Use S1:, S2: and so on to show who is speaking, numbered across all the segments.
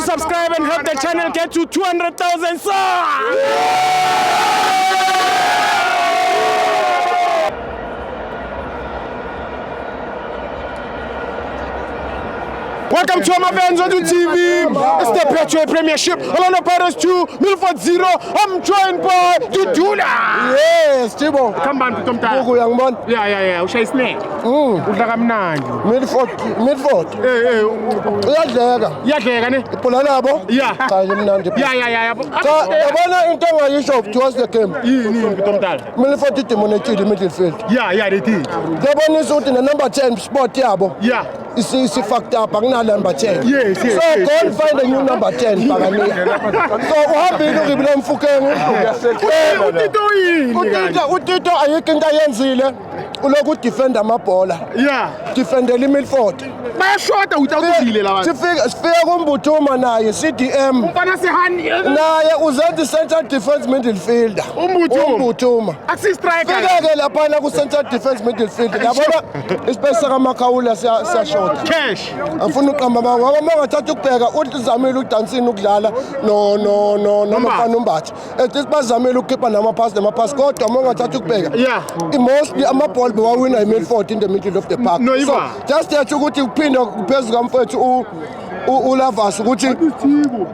S1: subscribe and help the channel get to 200,000 Welcome to my fans on TV. It's the Petro Premiership. Orlando Pirates 2, Milford 0. I'm joined by Dudula.
S2: Yes, Tibo.
S1: Come on, Tom Tal.
S2: Ugu young man.
S1: Yeah. Ushay snake. Udla kamnandi.
S2: Midford.
S1: Iyadleka ne?
S2: Iphula labo.
S1: Yeah.
S2: Cha limnandi.
S1: Yeah.
S2: Cha yabona into engayisho towards the game.
S1: Yini Tom Tal?
S2: Midford dominated midfield.
S1: Yeah, they did.
S2: Yabonisa ukuthi ne number 10 spot yabo.
S1: Yeah.
S2: Isi fucked up akuna number 10.
S1: Yes.
S2: So go and find a new number 10 Pagania. So uhambile ukubila mfukenge. Utito ayikho into ayenzile. Uloku defend amabhola.
S1: Yeah.
S2: Defendela midfield.
S1: Bayashota utawudile labantu.
S2: Sifika kumbuthuma naye CDM.
S1: Umfana sihani.
S2: Naye uzenza central defense midfielder. Umbuthuma.
S1: Asi striker.
S2: Fika ke lapha ku central defense midfielder. Yabona ispace kaMakaula siyashota.
S1: Cash.
S2: Afuna uqamba ngoba mangathatha ukubheka uthi zamile udansini ukudlala no mfana umbathi. Ethi bazamile ukukhipha namapass kodwa mangathatha ukubheka.
S1: Yeah.
S2: Mostly amaball bewawina midfield in the middle of the park.
S1: No,
S2: so just yathi ukuthi uphinda phezulu kamfethu uLavas ukuthi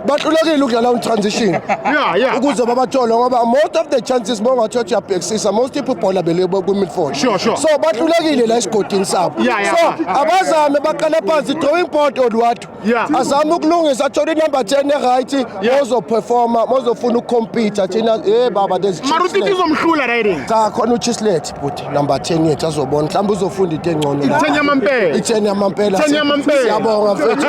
S2: bahlulekile ukudlala on transition.
S1: Yeah.
S2: Ukuze babathole ngoba most of the chances bongathothi yabhekisisa most people ball abelebo ku midfield.
S1: Sure.
S2: So bahlulekile la isigodini sabo.
S1: Yeah.
S2: So abazame baqala phansi drawing board odwathu.
S1: Yeah.
S2: Azame ukulungisa athole number 10 right ozo performa mozofuna ukucompete thina baba there's
S1: Maruti izomhlula rating.
S2: cha khona uChislet but number 10 yethu azobona mhlawumbe uzofunda into engcono la.
S1: Ithenya mampela.
S2: Ithenya mampela.
S1: Ithenya mampela.
S2: Siyabonga mfethu.